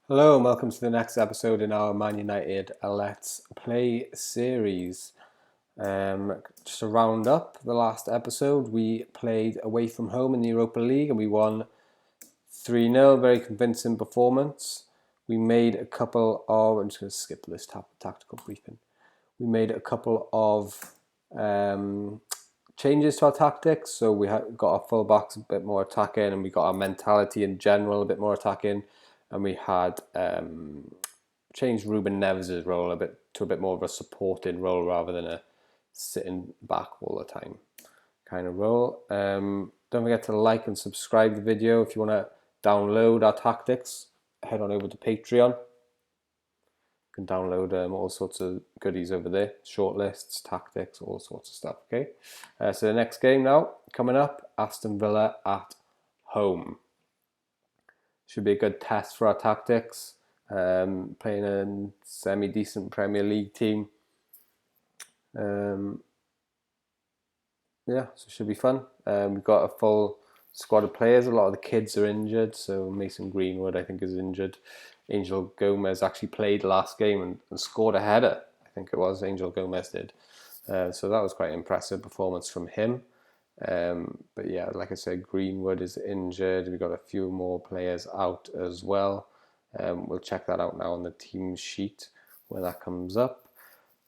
Hello and welcome to the next episode in our Man United Let's Play series. Just to round up the last episode, we played away from home in the Europa League and we won 3-0, very convincing performance. We made a couple of, I'm just going to skip this tactical briefing. We made a couple of changes to our tactics. So we got our fullbacks a bit more attacking and we got our mentality in general a bit more attacking. And we had changed Ruben Neves' role to a bit more of a supporting role rather than a sitting back all the time kind of role. Don't forget to like and subscribe the video. If you want to download our tactics, head on over to Patreon. You can download all sorts of goodies over there, short lists, tactics, all sorts of stuff. Okay, so the next game now coming up, Aston Villa at home. Should be a good test for our tactics. Playing a semi-decent Premier League team. Yeah, so it should be fun. We've got a full squad of players. A lot of the kids are injured. So Mason Greenwood, I think, is injured. Angel Gomez actually played last game and scored a header. I think it was Angel Gomez did. So that was quite an impressive performance from him. But yeah, like I said, Greenwood is injured. We've got a few more players out as well. We'll check that out now on the team sheet when that comes up.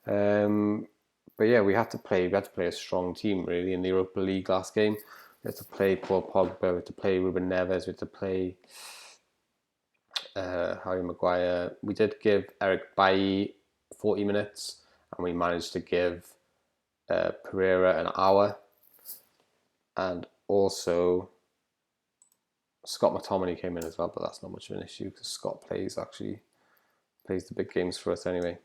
But yeah, we had to play a strong team really in the Europa League last game. We had to play Paul Pogba, we had to play Ruben Neves, we had to play Harry Maguire. We did give Eric Bailly 40 minutes and we managed to give Pereira an hour. And also Scott McTominay came in as well, but that's not much of an issue because Scott plays the big games for us anyway.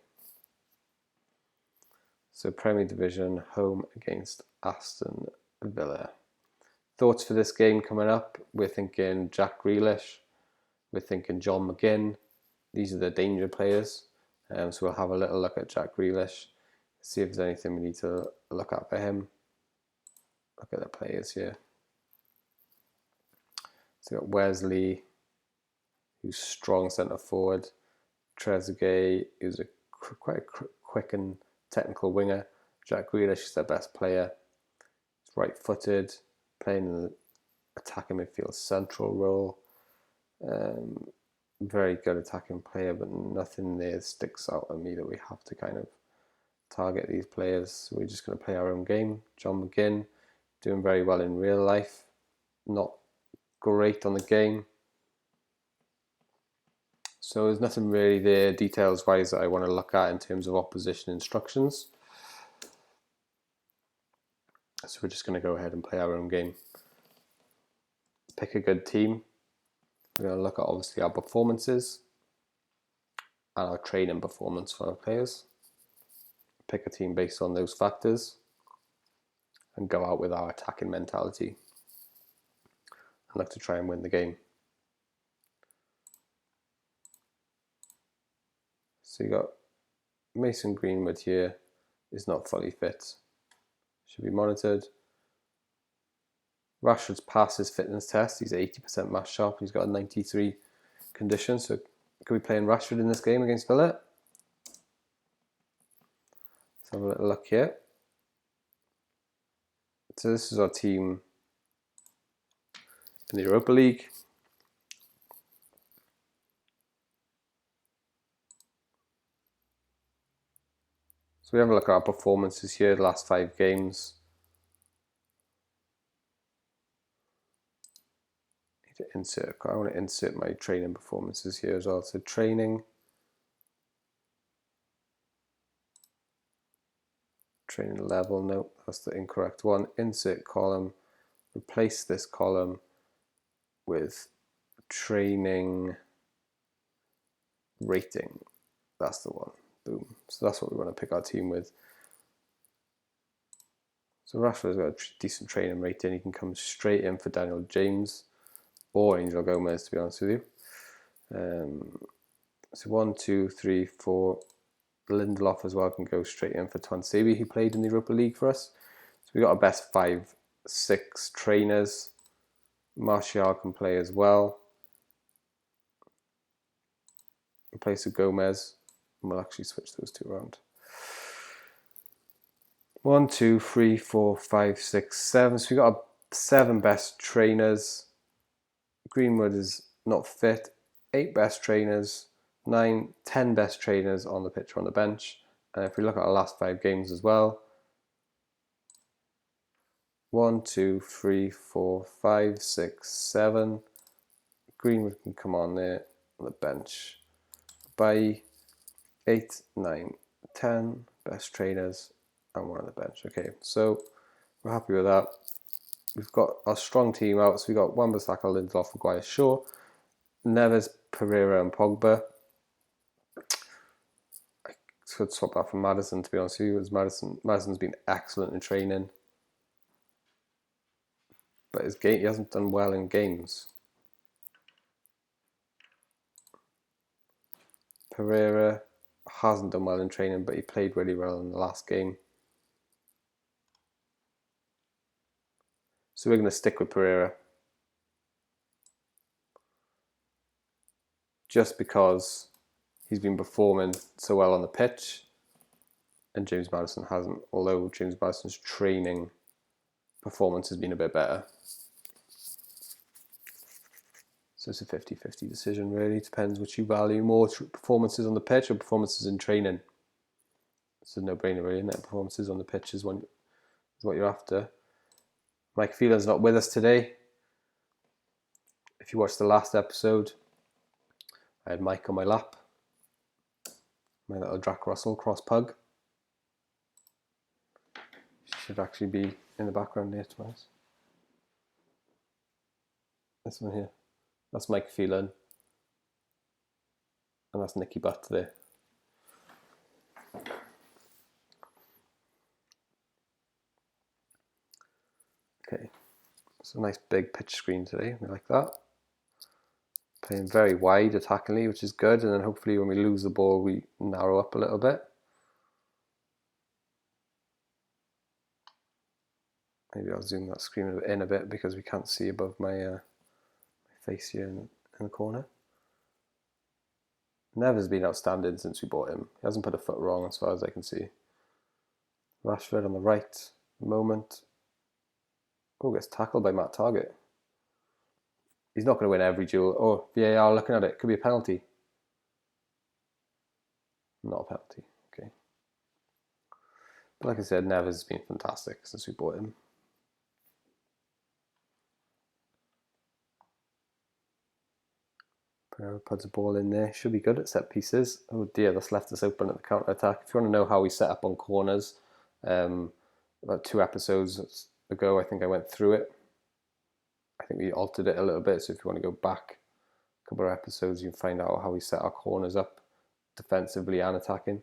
So Premier Division, home against Aston Villa. Thoughts for this game coming up? We're thinking Jack Grealish. We're thinking John McGinn. These are the danger players. So we'll have a little look at Jack Grealish. See if there's anything we need to look at for him. Look at the players here. So we've got Wesley, who's strong centre forward. Trezeguet, who's quite a quick and technical winger. Jack Grealish is their best player. He's right-footed, playing in the attacking midfield central role. Very good attacking player, but nothing there sticks out at me that we have to kind of target these players. So we're just going to play our own game. John McGinn, doing very well in real life. Not great on the game. So there's nothing really there details wise that I want to look at in terms of opposition instructions. So we're just going to go ahead and play our own game. Pick a good team. We're going to look at obviously our performances and our training performance for our players. Pick a team based on those factors and go out with our attacking mentality and look to try and win the game. So you got Mason Greenwood here, is not fully fit. Should be monitored. Rashford's passed his fitness test. He's 80% match sharp. He's got a 93 condition. So could we play in Rashford in this game against Villa? Let's have a little look here. So this is our team in the Europa League. So we have a look at our performances here, the last 5 games. I want to insert my training performances here as well. So training level, no, that's the incorrect one. Insert column, replace this column with training rating. That's the one. Boom. So that's what we want to pick our team with. So Rashford's got a decent training rating. He can come straight in for Daniel James or Angel Gomez, to be honest with you. So 1, 2, 3, 4. Lindelof as well can go straight in for Tuanzebe, who played in the Europa League for us. So we got our best 5, 6 trainers. Martial can play as well. in place of Gomez, and we'll actually switch those two around. 1, 2, 3, 4, 5, 6, 7. So we got our 7 best trainers. Greenwood is not fit. 8 best trainers, 9, 10 best trainers on the pitch or on the bench. And if we look at our last 5 games as well, 1, 2, 3, 4, 5, 6, 7. Greenwood can come on there on the bench. By 8, 9, 10 best trainers and one on the bench. Okay, so we're happy with that. We've got our strong team out. So we've got Wan-Bissaka, Lindelof, Maguire, Shaw, Neves, Pereira and Pogba. I could swap that for Maddison, to be honest with you, as Maddison's been excellent in training. But he hasn't done well in games. Pereira hasn't done well in training, but he played really well in the last game. So we're going to stick with Pereira. Just because he's been performing so well on the pitch and James Maddison hasn't, although James Maddison's training performance has been a bit better. So it's a 50-50 decision really. Depends what you value more, performances on the pitch or performances in training. It's a no-brainer really, isn't it? Performances on the pitch is what you're after. Mike Phelan's not with us today. If you watched the last episode, I had Mike on my lap. My little Jack Russell cross pug. She should actually be in the background there, to be honest. This one here. That's Mike Phelan. And that's Nicky Butt there. Okay. It's a nice big pitch screen today. We like that. Playing very wide attackingly, which is good. And then hopefully when we lose the ball, we narrow up a little bit. Maybe I'll zoom that screen in a bit because we can't see above my face here in the corner. Neves been outstanding since we bought him. He hasn't put a foot wrong as far as I can see. Rashford on the right moment. Oh, gets tackled by Matt Target. He's not going to win every duel. Oh, VAR looking at it. Could be a penalty. Not a penalty. Okay. But like I said, Neves has been fantastic since we bought him. Pereira puts a ball in there. Should be good at set pieces. Oh dear, that's left us open at the counter attack. If you want to know how we set up on corners, about 2 episodes ago, I think I went through it. I think we altered it a little bit. So if you want to go back a couple of episodes, you can find out how we set our corners up defensively and attacking.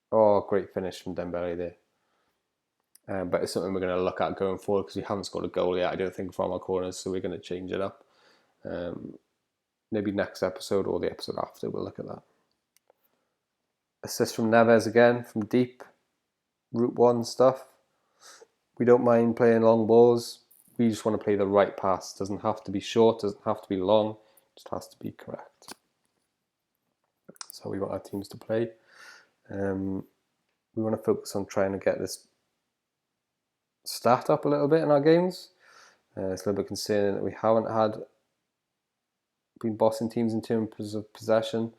Oh, great finish from Dembele there. But it's something we're going to look at going forward because we haven't scored a goal yet, I don't think, from our corners. So we're going to change it up. Maybe next episode or the episode after, we'll look at that. Assist from Neves again, from deep. Route 1 stuff. We don't mind playing long balls. We just want to play the right pass. Doesn't have to be short, doesn't have to be long. Just has to be correct. That's how we want our teams to play. We want to focus on trying to get this stat up a little bit in our games. It's a little bit concerning that we haven't been bossing teams in terms of possession,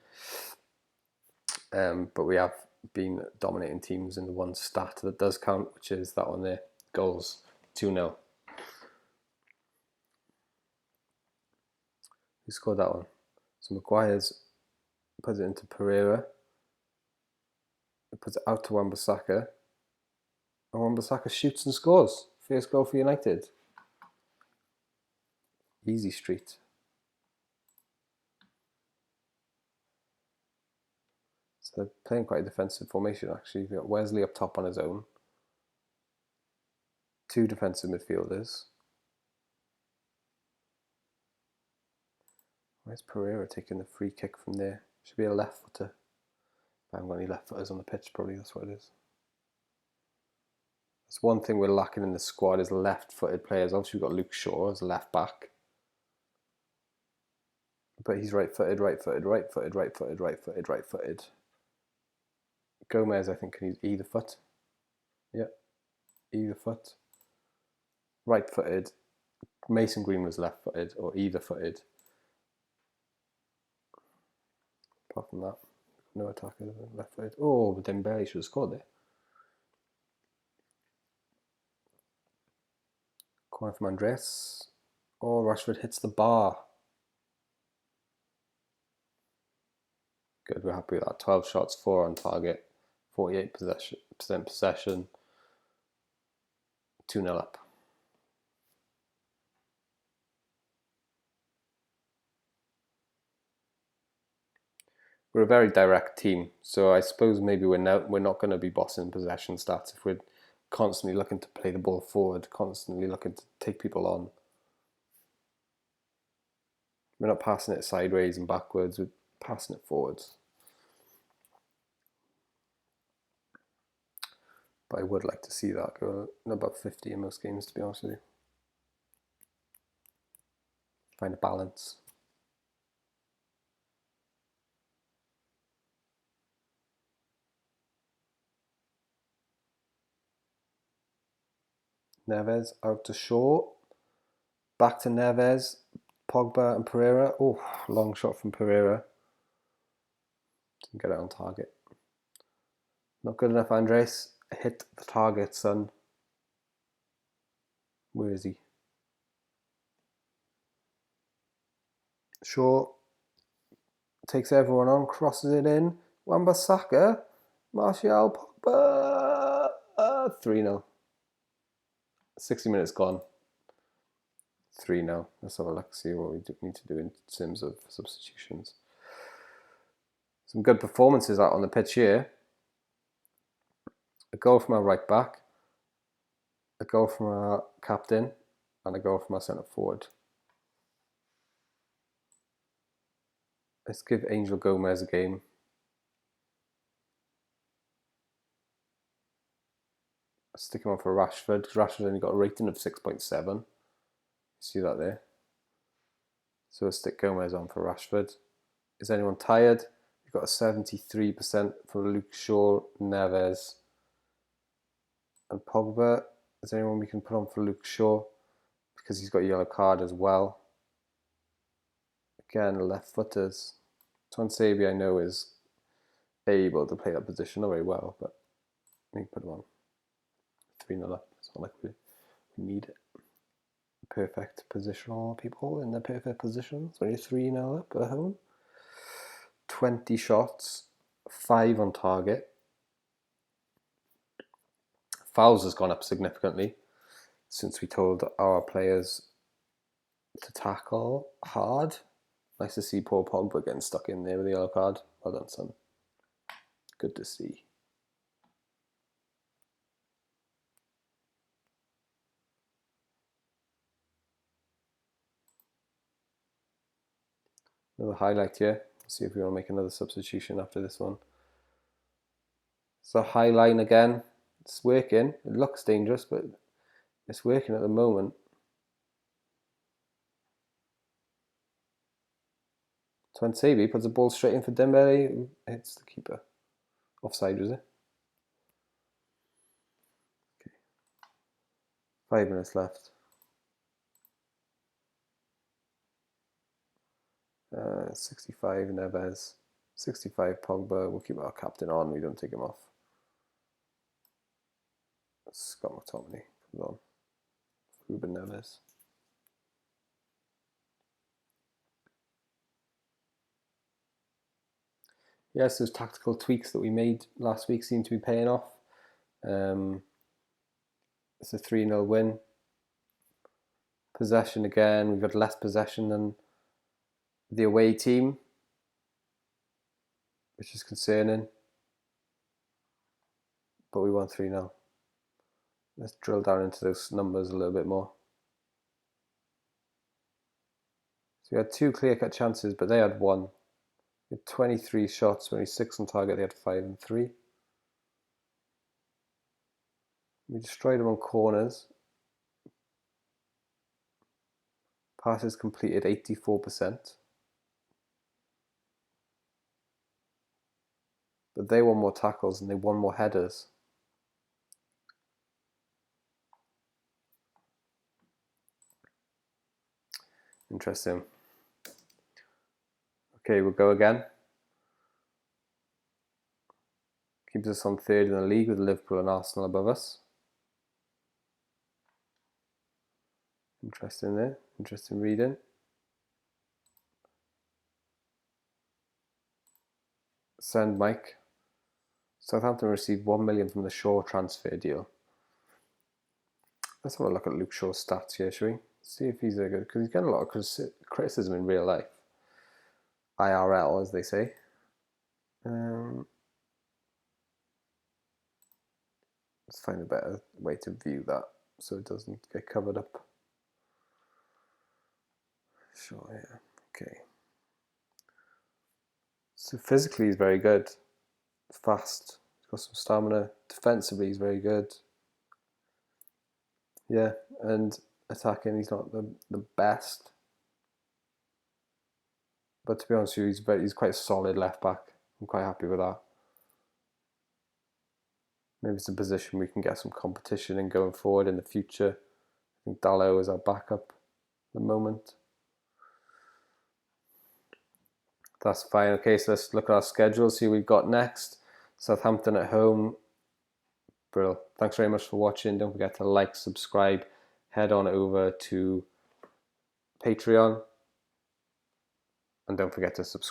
but we have been dominating teams in the one stat that does count, which is that one there, goals, 2-0. Who scored that one? So Maguire's puts it into Pereira. It puts it out to Wan-Bissaka. And Wan-Bissaka shoots and scores. First goal for United. Easy street. So they're playing quite a defensive formation actually. We've got Wesley up top on his own. 2 defensive midfielders. Where's Pereira taking the free kick from there? Should be a left footer. I haven't got any left footers on the pitch, probably that's what it is. That's one thing we're lacking in the squad is left-footed players. Obviously we've got Luke Shaw as a left back. But he's right-footed, right-footed, right-footed, right-footed, right-footed, right-footed. Gomez, I think, can use either foot. Yeah, either foot. Right-footed. Mason Green was left-footed or either-footed. Apart from that, no attacker left-footed. Oh, but Dembele should have scored there. Corner from Andres. Oh, Rashford hits the bar. Good, we're happy with that. 12 shots, 4 on target, 48% possession, 2-0 up. We're a very direct team, so I suppose maybe we're not going to be bossing possession stats if we're constantly looking to play the ball forward, constantly looking to take people on. We're not passing it sideways and backwards, we're passing it forwards. But I would like to see that go above 50 in most games, to be honest with you. Find a balance. Neves out to Shaw. Back to Neves. Pogba and Pereira. Oh, long shot from Pereira. Didn't get it on target. Not good enough, Andres. Hit the target, son. Where is he? Shaw takes everyone on, crosses it in. Wan-Bissaka. Martial, Pogba. 3-0. 60 minutes gone. 3-0. Let's have a look, see what we need to do in terms of substitutions. Some good performances out on the pitch here. A goal from our right back, a goal from our captain, and a goal from our centre forward. Let's give Angel Gomez a game. Stick him on for Rashford, because Rashford only got a rating of 6.7. See that there? So we'll stick Gomez on for Rashford. Is anyone tired? We've got a 73% for Luke Shaw, Neves, and Pogba. Is there anyone we can put on for Luke Shaw? Because he's got a yellow card as well. Again, left footers. Tuanzebe, I know, is able to play that position not very well, but I think put him on 3-0 up. It's not like we need it. Perfect positional people in their perfect positions. When you're 3-0 up at home. 20 shots, 5 on target. Fouls has gone up significantly since we told our players to tackle hard. Nice to see Paul Pogba getting stuck in there with the yellow card. Well done, son. Good to see. Another highlight here. Let's see if we want to make another substitution after this one. So high line again. It's working. It looks dangerous, but it's working at the moment. Tuanzebe puts the ball straight in for Dembele. Hits the keeper. Offside, was it? Okay. 5 minutes left. 65 Neves. 65 Pogba. We'll keep our captain on. We don't take him off. Scott McTominay comes on. Ruben Neves. Yes, those tactical tweaks that we made last week seem to be paying off. It's a 3-0 win. Possession again. We've got less possession than the away team, which is concerning. But we won 3-0. Let's drill down into those numbers a little bit more. So we had 2 clear-cut chances, but they had 1. We had 23 shots, 26 on target. They had 5 and 3. We destroyed them on corners. Passes completed 84%. But they won more tackles and they won more headers. Interesting. Okay, we'll go again. Keeps us on third in the league with Liverpool and Arsenal above us. Interesting there. Interesting reading. Send Mike. Southampton received 1 million from the Shaw transfer deal. Let's have a look at Luke Shaw's stats here, shall we? See if he's a good, because he's getting a lot of criticism in real life. IRL, as they say. Let's find a better way to view that so it doesn't get covered up. Sure, yeah. Okay. So physically he's very good. Fast. He's got some stamina. Defensively he's very good. Yeah, and attacking he's not the best. But to be honest with you, he's quite a solid left back. I'm quite happy with that. Maybe it's a position we can get some competition in going forward in the future. I think Dalot is our backup at the moment. That's fine. Okay, so let's look at our schedule, see what we've got next. Southampton at home. Brill. Thanks very much for watching. Don't forget to like, subscribe. Head on over to Patreon. And don't forget to subscribe.